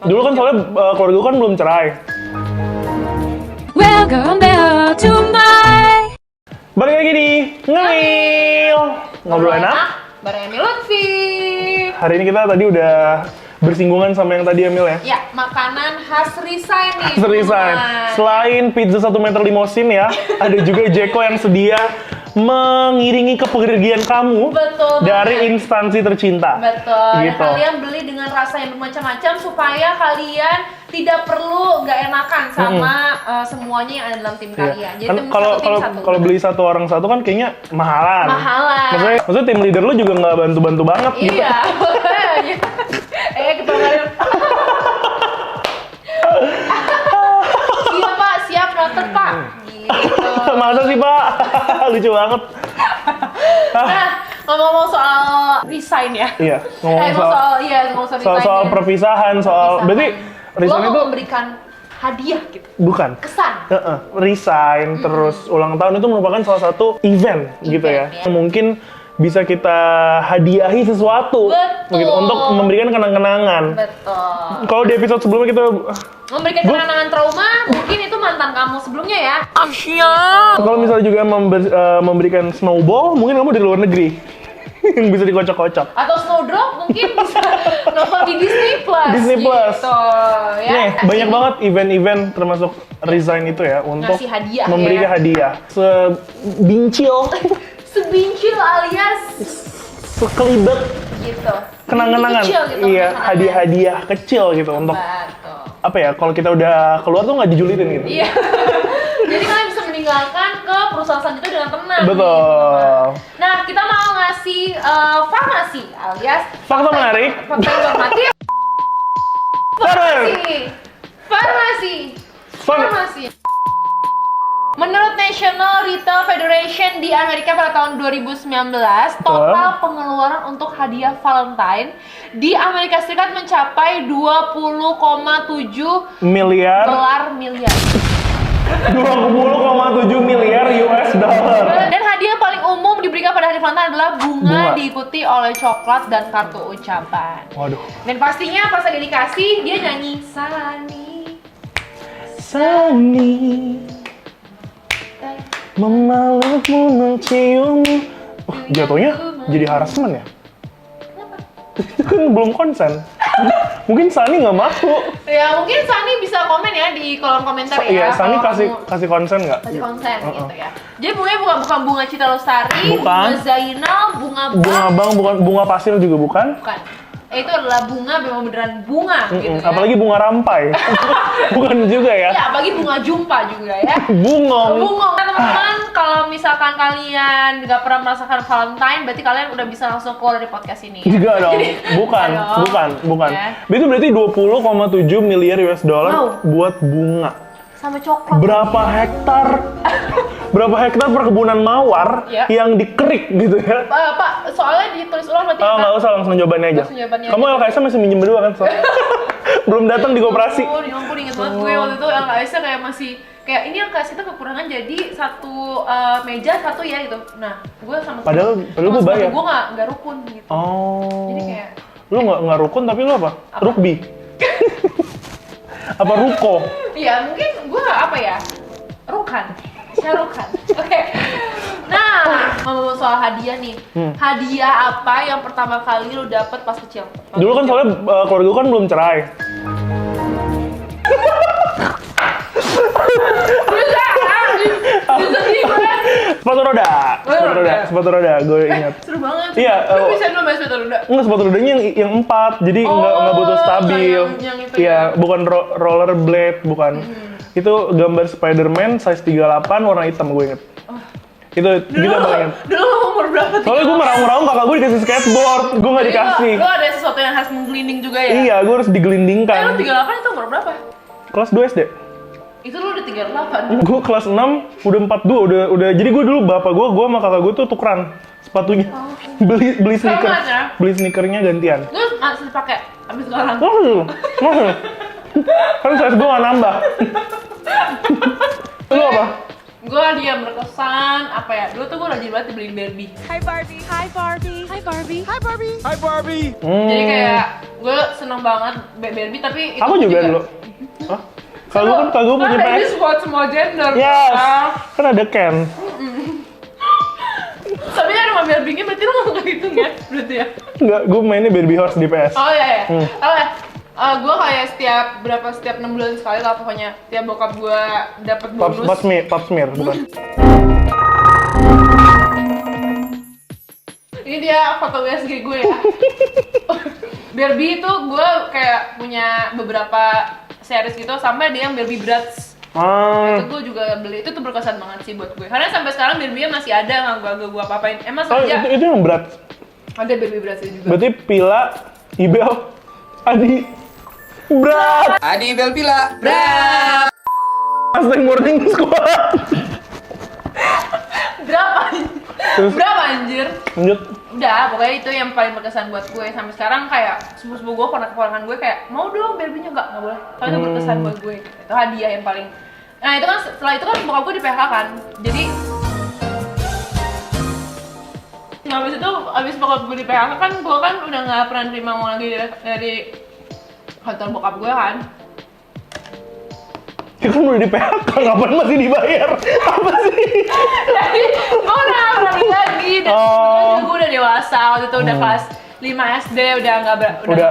Dulu kan soalnya keluarga gue kan belum cerai. Welcome back to my Balik lagi di Ngemil. Ngobrol enak. Bareng Emil Lutfi. Hari ini kita tadi udah bersinggungan sama yang tadi Emil ya. Ya, makanan khas Resign nih. Resign. teman-teman. Selain pizza 1 meter limosin ya, ada juga Jeko yang sedia mengiringi kepergian kamu Betul dari banget. instansi tercinta. Betul. Gitu. Dan kalian beli dengan rasa yang bermacam-macam supaya kalian tidak perlu nggak enakan sama semuanya yang ada dalam tim Iya. kalian. Jadi Kan tim kalau satu, tim kalau satu. kalau beli satu orang satu kan kayaknya mahalan. Mahalan. Maksudnya tim leader lu juga nggak bantu-bantu banget gitu. Iya. Ketawa. Iya Pak, siap noted Pak. Gitu. Masa sih Pak? Lucu banget. Nah, ngomong-ngomong soal resign ya. Iya, ngomong ngomong soal resign. soal perpisahan, soal berarti resign lo itu mau memberikan hadiah gitu. bukan. Kesan. Resign terus ulang tahun itu merupakan salah satu event gitu ya. Event, ya. Mungkin bisa kita hadiahi sesuatu Betul. begitu untuk memberikan kenang-kenangan. Betul. Kalau di episode sebelumnya kita Memberikan kenangan trauma, mungkin itu mantan kamu sebelumnya ya. kalau misalnya juga memberikan snowball, mungkin kamu dari luar negeri yang bisa dikocok-kocok. Atau Snowdrop mungkin bisa nonton di Disney Plus. Disney Plus. Gitu, ya. Nih, banyak banget event-event termasuk resign itu ya untuk Ngasih hadiah, memberikan ya. hadiah. Sebincil, Sebincil alias sekelibet gitu. kenang-kenangan. Kecil gitu, Iya, kenangan. hadiah-hadiah kecil gitu untuk Betul. apa ya? Kalau kita udah keluar tuh nggak dijulitin gitu. Iya. Jadi kalian bisa meninggalkan ke perusahaan selanjutnya dengan tenang. Betul. Nah, kita mau ngasih farmasi alias Fakta menarik. Fakta informatif. Farmasi. Farmasi. Farmasi. Menurut National Retail Federation di Amerika pada tahun 2019, total pengeluaran untuk hadiah Valentine di Amerika Serikat mencapai 20,7 miliar, miliar. 20,7 miliar US dollar. Dan hadiah paling umum diberikan pada hari Valentine adalah bunga, Bunga. diikuti oleh coklat dan kartu ucapan. Waduh. Dan pastinya pas lagi dikasih, dia nyanyi Sunny, memelukmu, menciummu. Jatuhnya jadi harassment ya? Kan belum konsen. Mungkin Sunny nggak mau. Ya mungkin Sani bisa komen ya di kolom komentar ya. Iya, Sunny kalau kasih kamu kasih konsen nggak? kasih konsen gitu ya. Jadi bunganya bukan bunga Citra Lestari, Bukan. bunga Zainal, bunga Bunga bang, bukan bunga pasir juga bukan. bukan. Itu adalah bunga memang beneran bunga gitu ya. Apalagi bunga rampai. Bukan juga ya. Ya, apalagi bunga jumpa juga ya. Bungong. Bungong. Nah, teman-teman, kalau misalkan kalian nggak pernah merasakan Valentine, berarti kalian udah bisa langsung keluar dari podcast ini. Enggak dong. Bukan, Ayo. bukan. Ya. Itu berarti 20,7 miliar US dollar Wow. buat bunga. Sama coklat. Berapa hektar? Berapa hektar perkebunan mawar Ya. yang dikerik gitu ya? Pak, soalnya ditulis ulang berarti. Oh, Pak. nggak usah, langsung jawabannya aja. Langsung jawabannya Kamu aja. LKS masih minjem berdua kan? soalnya? Belum datang di koperasi. Ya ampun, inget banget gue waktu itu LKS-nya kayak masih kayak ini LKS kita kekurangan jadi satu meja satu ya gitu. Nah, gue sama Padahal gue bayar. Gue nggak rukun gitu. Oh. Jadi kayak Lu nggak rukun tapi lu apa? Rugby. Apa ruko? ya mungkin gue apa ya? Rukan. Syarukan. Oke. Nah, ngomong soal hadiah nih. Hadiah apa yang pertama kali lu dapet pas kecil? Dulu kan soalnya keluarga gue kan belum cerai. Bisa gimana? Sepatu roda, gue ingat. Seru banget. Iya, Lu bisa dulu main sepatu roda. Enggak, sepatu rodanya yang 4, jadi nggak butuh stabil. yang itu Iya, ya. bukan roller blade, bukan. Itu gambar Spider-Man size 38 warna hitam gue inget. Itu gila banget. Dulu lu umur berapa? Soalnya gue meraung-meraung kakak gue dikasih skateboard, gue nggak dikasih. Lu ada sesuatu yang harus menggelinding juga ya? Iya, gue harus Lu digelindingkan. 38 itu umur berapa? Kelas 2 SD. Itu lu udah 38. Gue kelas 6 udah 42, udah jadi gue dulu bapak gue sama kakak gue tuh tukeran sepatunya. Beli Sama sneaker. aja. Beli sneakernya gantian. Lu masih pakai abis sekarang. Kan size gue gak nambah. Lu apa? Gue hadiah yang berkesan apa ya? Dulu tuh gue rajin banget dibeliin Barbie. Hi Barbie. Hi Barbie. Hi Barbie. Hi Barbie. Hai Barbie. Jadi kayak gue seneng banget Barbie tapi itu Aku juga dulu. Hah? Kalau punya Barbie PS. buat semua gender. Yes. Kan? Kan ada Ken. Tapi kan sama Barbie-nya berarti lu nggak gitu ya? Berarti ya? Enggak, gue mainnya Barbie Horse di PS. Oh iya ya. Hmm. Gue kayak setiap 6 bulan sekali lah pokoknya tiap bokap gue dapet bonus. Pop smear, bukan. Ini dia foto USG gue ya. Barbie itu gue kayak punya beberapa series gitu sampai dia yang Barbie Bratz. Itu gue juga beli, itu tuh berkesan banget sih buat gue. Karena sampai sekarang Barbie-nya masih ada, nggak gue apa-apain. Emang Oh, saja itu yang berat. ada Barbie Bratz juga. Berarti Pila, Ibel, Adi, Berat. Adi Belpila. Bra. Hashtag morning squad. Berapa anjir? Lanjut. Udah, pokoknya itu yang paling berkesan buat gue. Sampai sekarang kayak sepupu-sepupu gue, ponakan gue kayak mau dong Barbie-nya, nggak boleh. Kalau itu berkesan buat gue. Itu hadiah yang paling. Nah itu kan setelah itu kan bokap gue di PHK kan. Jadi abis bokap gue di PHK kan gue kan udah nggak pernah terima uang lagi dari kantor bokap gue kan. Ya kan udah di PHK, ngapain masih dibayar? Apa sih? Jadi gue udah nggak pernah lagi dan sebenarnya gue udah dewasa waktu itu udah kelas 5 SD udah nggak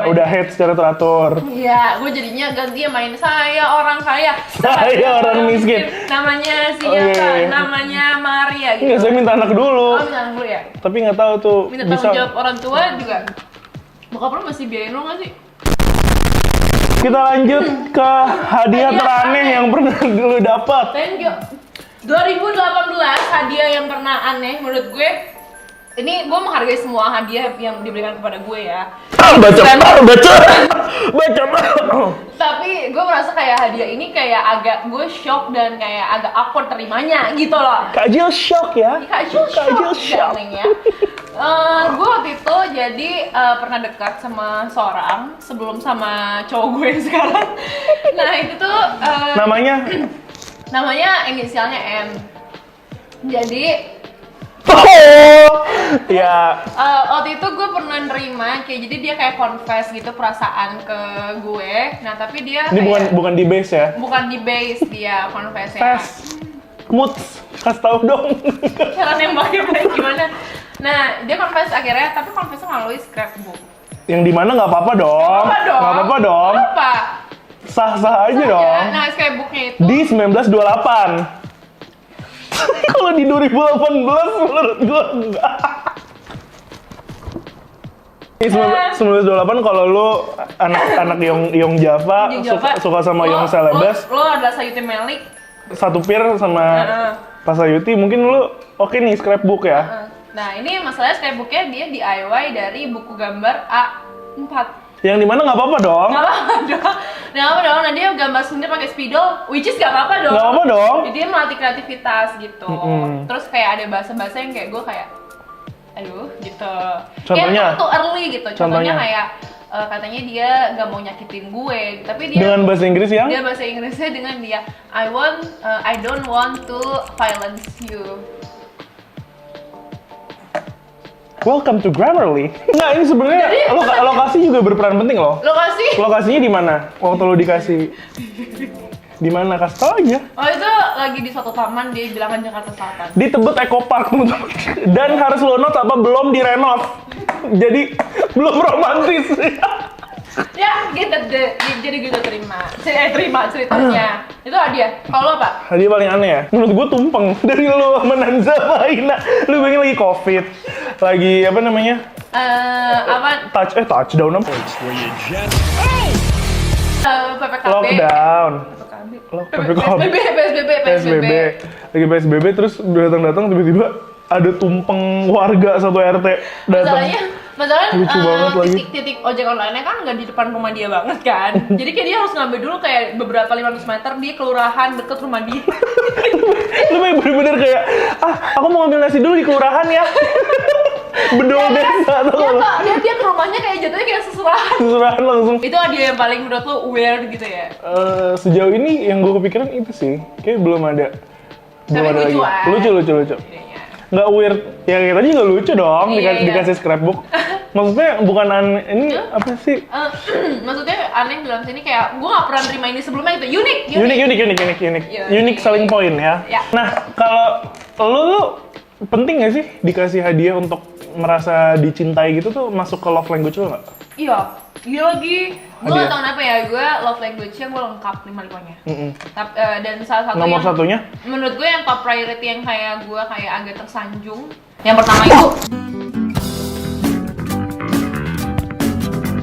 Udah head secara teratur. Iya, gue jadinya ganti main saya orang kaya. Saya orang miskin. Namanya siapa? Oh, iya. Namanya Maria gitu. Enggak, saya minta anak dulu. Oh, minta anak dulu ya? Tapi nggak tahu tuh Minta bisa. tanggung jawab orang tua juga. Bokap lu masih biayain lu nggak sih? Kita lanjut ke hadiah teraneh yang pernah dulu dapat. Thank you. 2018 hadiah yang pernah aneh menurut gue. Ini gue menghargai semua hadiah yang diberikan kepada gue ya. Baca. Tapi gue merasa kayak hadiah ini kayak agak gue shock dan kayak agak awkward terimanya gitu loh. Kak Jill shock ya. Kak Jill Jill shock. darling ya. Gue waktu itu jadi pernah dekat sama seorang sebelum sama cowok gue yang sekarang. Nah itu tuh namanya inisialnya M. Jadi Ya. waktu itu gue pernah nerima kayak jadi dia kayak confess gitu perasaan ke gue. Nah tapi dia Ini kayak, bukan di base ya. bukan di base dia confessnya. Tes. Moods. Kasih tahu dong. Cara nembaknya kayak gimana? Nah dia confess akhirnya tapi confessnya melalui scrapbook. Yang di mana nggak apa-apa dong. Nggak apa-apa dong. Apa? Sah-sah aja Ya, dong. nah scrapbooknya itu Di 1928. Kalau di 2018 menurut gua enggak. Di 1928 kalau lu anak Yong Java, Yong Java, suka sama Yong Celebes, lo adalah Sayuti Melik. satu peer sama Pasayuti, mungkin lu oke nih scrapbook ya. Nah ini masalahnya scrapbooknya dia DIY dari buku gambar A4. Yang dimana nggak apa-apa dong. Nggak apa-apa dong. Nggak apa dong. Nah dia gambar sendiri pakai spidol, which is nggak apa-apa dong. Nggak apa-apa dong. Jadi dia melatih kreativitas gitu. Terus kayak ada bahasa-bahasa yang kayak gue kayak, aduh gitu. Contohnya? Kayak too early gitu. Contohnya Contohnya? kayak katanya dia nggak mau nyakitin gue, tapi dia Dengan bahasa Inggris yang? dia bahasa Inggrisnya dengan dia I don't want to violence you. Welcome to Grammarly. Nggak, ini sebenarnya lokasi juga berperan penting loh. Lokasinya di mana? Waktu lo dikasih di mana? Kasih tau aja. Oh itu lagi di suatu taman di bilangan Jakarta Selatan. Di Tebet Eco Park teman-teman. Dan harus lo note apa belum direnov. Jadi belum romantis. Ya gitu deh. Jadi gitu terima ceritanya. Itu hadiah. Kalau lo apa? Hadiah paling aneh ya. Menurut gue tumpeng dari lo sama Nanza Maina. Lu bayangin lagi COVID. Lagi apa namanya? Apa? Touchdown apa? PPKB. Lockdown. PSBB. Lagi PSBB terus datang tiba-tiba ada tumpeng warga satu RT datang. Masalahnya Lucu banget lagi. titik ojek online-nya kan nggak di depan rumah dia banget kan. Jadi kayak dia harus ngambil dulu kayak beberapa 500 meter di kelurahan deket rumah dia. Lu bener-bener kayak, aku mau ngambil nasi dulu di kelurahan ya. Bedol desa atau Dia ke rumahnya kayak jatuhnya kayak seserahan. Seserahan langsung. Itu hadiah yang paling menurut lo weird gitu ya? Sejauh ini yang gue kepikiran itu sih, kayak belum ada. Belum Tapi ada lagi. lucu. Lucu. Nggak weird. Ya kita juga lucu dong dikasih scrapbook. Maksudnya bukan ini apa sih? Maksudnya aneh dalam sini kayak gue nggak pernah terima ini sebelumnya gitu. Unik selling point ya. Ya. Nah, kalau lu penting nggak sih dikasih hadiah untuk merasa dicintai gitu tuh masuk ke love language lu nggak? Iya lagi. Gue nggak tau kenapa ya, gue love language-nya gue lengkap 5-5-nya. Dan salah satu nomor satunya? Menurut gue yang top priority yang kayak gue kayak agak tersanjung. Yang pertama itu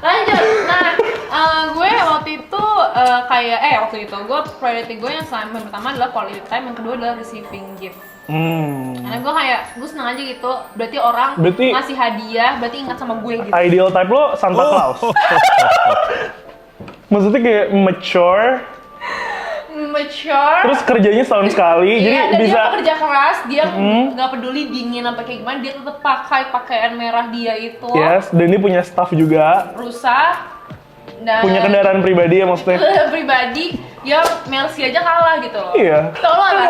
lanjut. Nah, gue waktu itu gue priority gue yang pertama adalah quality time, yang kedua adalah receiving gift. Karena gue seneng aja gitu, berarti orang ngasih hadiah, berarti ingat sama gue gitu. Ideal type lo Santa Claus. Maksudnya kayak mature, terus kerjanya setahun sekali, jadi dan bisa dia kerja keras, dia nggak peduli dingin apa kayak gimana, dia tetap pakai pakaian merah dia itu. Yes, dan dia punya staff juga. Rusak. Dan punya kendaraan pribadi ya maksudnya. Pribadi, ya Mercy aja kalah gitu loh. Iya. Tau lo apa?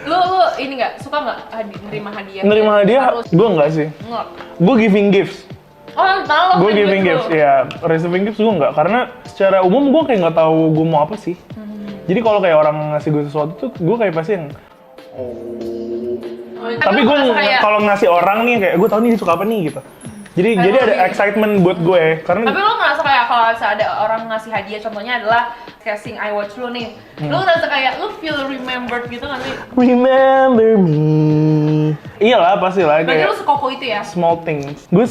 Lu ini nggak suka nggak nerima hadiah? Nerima hadiah? Gue nggak sih. Nggak. Gue giving gifts. Oh, tahu. Gue giving gifts, ya. Receiving gifts gue nggak, karena secara umum gue kayak nggak tahu gue mau apa sih. Jadi kalau kayak orang ngasih gue sesuatu tuh, gue kayak pasti yang tapi gue kalau ngasih orang nih kayak gue tahu nih dia suka apa nih gitu. Jadi ada excitement buat gue karena. Tapi lo ngerasa kayak kalau ada orang ngasih hadiah, contohnya adalah casting I Watch lu nih, lo ngerasa kayak lo feel remembered gitu nggak sih? Remember me. Iyalah pasti lah. Berarti lo sekoko itu ya? Small things. Gue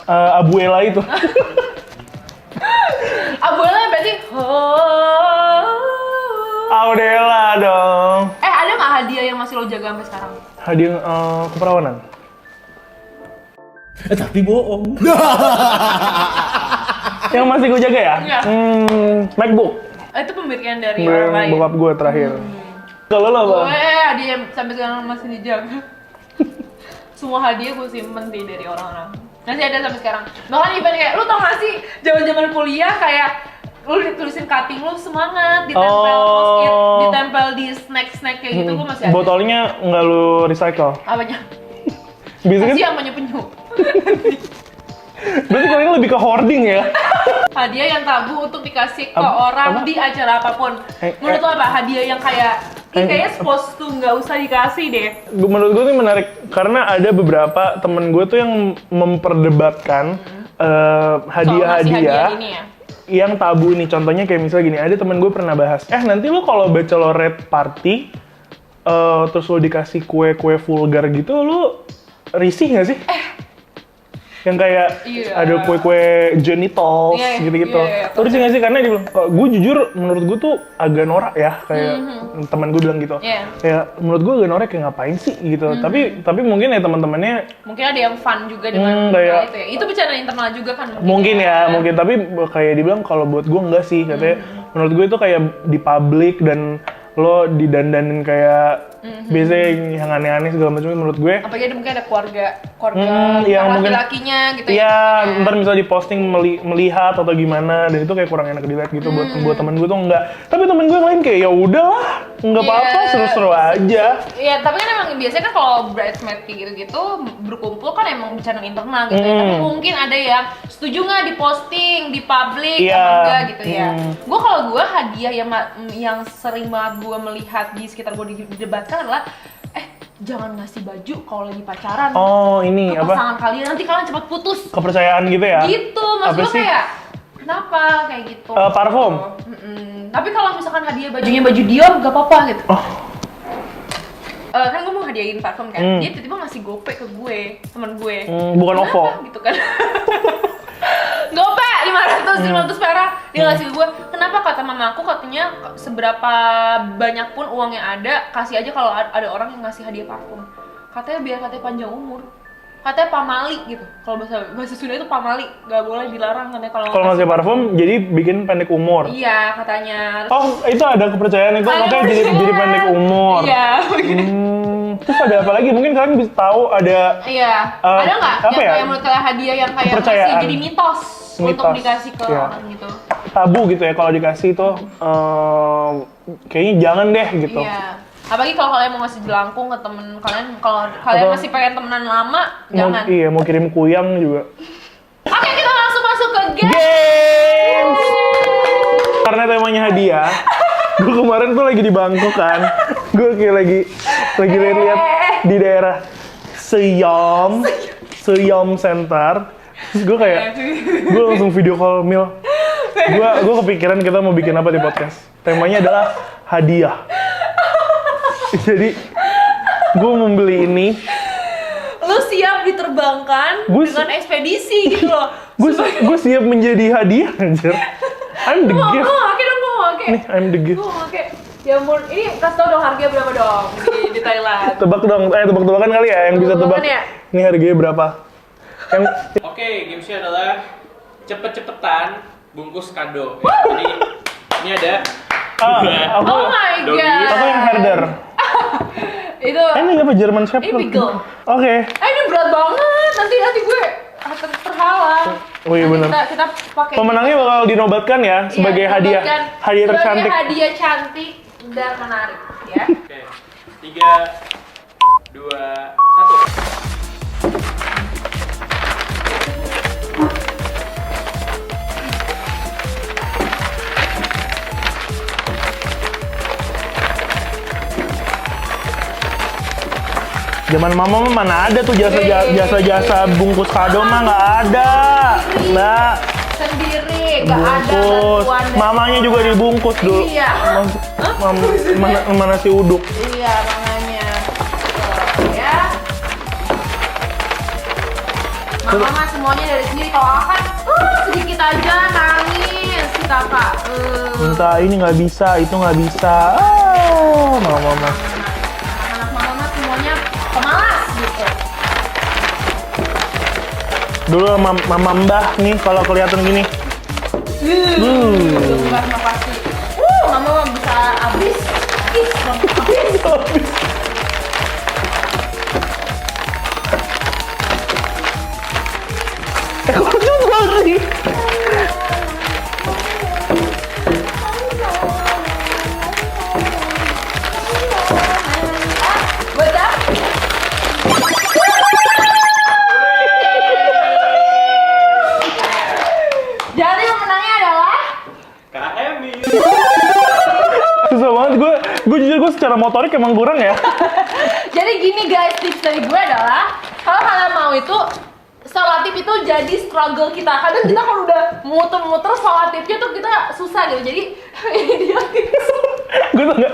Abuela itu. Abuela berarti Audela dong. Ada nggak hadiah yang masih lo jaga sampai sekarang? Hadiah keperawanan. Tapi bohong. Yang masih gue jaga ya? Iya. MacBook. Itu pemberian dari orang lain. Bokap gue terakhir. Kalau lo apa? Gue hadiah yang sampai sekarang masih dijaga. Semua hadiah gue simpen sih dari orang-orang. Masih ada sampai sekarang. Bahkan even kayak, lu tau gak sih zaman-zaman kuliah kayak lu tulisin cutting lu semangat, ditempel post-it, ditempel di snack-snack kayak gitu, gue masih ada. Botolnya nggak lu recycle? Apanya? Bisa kan? Masih yang penyu. Berarti kalian lebih ke hoarding ya? Hadiah yang tabu untuk dikasih ke orang di acara apapun. Menurut lo apa? Hadiah yang kayaknya supposed to nggak usah dikasih deh. Menurut gue ini menarik karena ada beberapa temen gue tuh yang memperdebatkan hadiah-hadiah yang tabu nih. Contohnya kayak misalnya gini, ada temen gue pernah bahas, nanti lo kalau bachelorette party terus lo dikasih kue-kue vulgar gitu, lo risih nggak sih? Yang kayak ada kue-kue genitals gitu-gitu. Terus nggak sih, karena dia bilang, gue jujur menurut gue tuh agak norak ya, kayak teman gue bilang gitu. Kayak menurut gue agak norak, kayak ngapain sih gitu. Tapi mungkin ya teman-temannya mungkin ada yang fun juga dengan hal itu ya. Itu bicara internal juga kan. Mungkin tapi kayak dibilang kalau buat gue enggak sih, katanya menurut gue itu kayak di publik dan lo didandanin kayak biasanya yang aneh-aneh segala macam, menurut gue apalagi mungkin ada keluarga yang laki-lakinya gitu ya. Ntar misalnya diposting melihat atau gimana, dan itu kayak kurang enak dilihat gitu. Buat temen gue tuh enggak, tapi temen gue yang lain kayak ya udahlah, nggak apa-apa, seru-seru aja. Iya, tapi kan emang biasanya kan kalau bridesmaid kayak gitu-gitu berkumpul kan emang bicara internal gitu ya. Tapi mungkin ada yang setuju nggak diposting di publik atau enggak gitu ya. Gue hadiah yang sering banget gue melihat di sekitar gue didebatkan adalah jangan ngasih baju kalau lagi pacaran. Ini ke pasangan kalian, nanti kalian cepat putus. Kepercayaan gitu ya? Gitu, maksud gue kayak kenapa kayak gitu? Parfum. Tapi kalau misalkan hadiah bajunya baju Dior gak apa-apa gitu. Kan gue mau hadiahin parfum kan, dia tiba-tiba ngasih gope ke gue, temen gue. Bukan OVO. Gitu kan. Gope 500 perak dia ngasih ke gue. Kenapa? Kata mamaku, katanya seberapa banyak pun uang yang ada, kasih aja kalau ada orang yang ngasih hadiah parfum. Katanya biar panjang umur. Katanya pamali gitu. Kalau bahasa Sunda itu pamali, nggak boleh dilarang katanya kalau ngasih parfum jadi bikin pendek umur. Iya, katanya. Itu ada kepercayaan itu, makanya jadi pendek umur. Iya. Terus ada apa lagi? Mungkin kalian bisa tahu ada. Iya. Ada nggak yang menurut kalian hadiah yang kayak masih jadi mitos untuk dikasih ke orang gitu? Tabu gitu ya kalau dikasih itu, kayaknya jangan deh gitu. Iya. Apalagi kalau kalian mau ngasih jelangkung ke temen kalian, kalau kalian masih pengen temenan lama, jangan. Iya, mau kirim kuyang juga. Oke, kita langsung masuk ke game. Games! Karena temanya hadiah, gue kemarin tuh lagi di Bangkok kan. Gue kayak lagi lihat di daerah Siam Center. Terus gue langsung video call Mil. Gue kepikiran kita mau bikin apa di podcast. Temanya adalah hadiah. Jadi gue membeli ini. Lu siap diterbangkan dengan ekspedisi gitu loh. Gue siap menjadi hadiah anjir. I'm the gift. Nih, I'm the gift. Ya ampun, ini kasih tau dong harganya berapa dong di Thailand. Tebak dong, tebak-tebakan kali ya yang bisa tebak. Tebak-tebakan ya? Ini harganya berapa? Oke, gamesnya adalah cepet-cepetan bungkus kado. Jadi ini ada Aku Oh my Doggy. god. aku yang herder. Itu Ini apa German Shepherd? Ini beagle. Oke. ini berat banget. Nanti gue terhalang. Oh iya Nanti benar. Kita pakai Pemenangnya bakal dinobatkan ya sebagai Iya, hadiah. dinobatkan Hadiah tercantik. Sebagai hadiah cantik dan menarik ya. Oke, 3, 2, 1. Zaman mama mah mana ada tuh jasa bungkus kado mah nggak ada. Mbak, Sendiri, nggak ada bungkus. bantuan dari Mamanya juga orang. dibungkus dulu. Iya. Mana si uduk. Iya, makanya. Tuh, ya. Mama mah semuanya dari sendiri. Kalau akan sedikit aja nangis si kakak. Minta ini nggak bisa, itu nggak bisa. Mama. Anak mama mah semuanya pemalas gitu. Dulu mama mbah nih kalau kelihatan gini. Bukan pasti. Mama mah bisa habis. Habis. Kok juga sih? Betul? Jadi pemenangnya adalah KMI. Susah banget gue jujur gue secara motorik emang kurang ya. Jadi gini guys, tips dari gue adalah kalau kalian mau itu salatif itu jadi struggle kita. Kadang kita kalau udah muter-muter salatifnya tuh kita susah gitu. Jadi ini dia tips. Gue tuh nggak.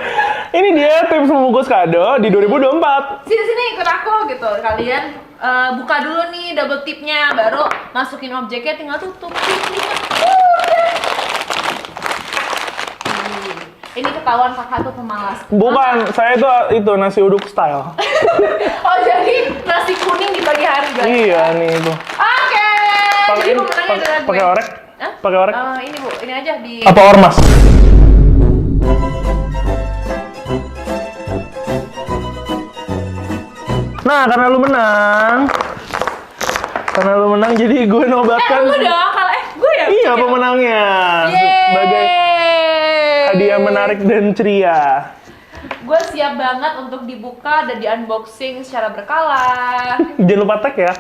Ini dia tips membungkus kado di 2024. Sini ikut aku gitu. Kalian buka dulu nih double tipnya, baru masukin objeknya, tinggal tutup. Ini ketahuan kakak tuh pemalas. Bukan, saya tuh itu nasi uduk style. Oh jadi nasi kuning di pagi hari guys. Iya nih itu. Oke. Pakai Jadi ini, pemenangnya adalah gue. pakai orek? Hah? Pakai orek? Ini bu, ini aja di. Apa ormas? Nah, karena lu menang, jadi gue nobatkan. Lu dong, kalau gue ya. Iya pemenangnya. Sebagai hadiah menarik dan ceria. Gue siap banget untuk dibuka dan di unboxing secara berkala. Jangan lupa tag ya.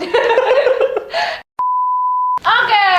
Oke,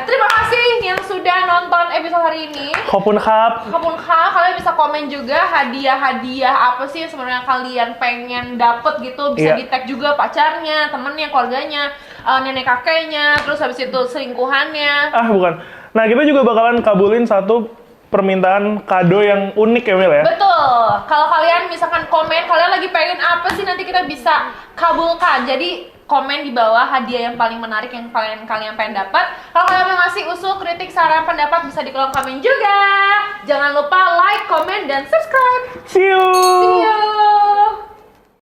terima kasih yang sudah nonton episode hari ini. Khopun khap. Apapun hal, kalian bisa komen juga hadiah-hadiah apa sih yang sebenarnya kalian pengen dapet gitu. Bisa Iya. di tag juga pacarnya, temennya, keluarganya, nenek kakeknya, terus habis itu selingkuhannya. Ah bukan. Nah kita juga bakalan kabulin satu permintaan kado yang unik ya Mil ya. Betul. Kalau kalian misalkan komen, kalian lagi pengen apa sih, nanti kita bisa kabulkan. Jadi komen di bawah hadiah yang paling menarik yang kalian pengen dapat. Kalau kalian mau ngasih usul, kritik, saran, pendapat, bisa di kolom komen juga. Jangan lupa like, comment, dan subscribe. See you. See you.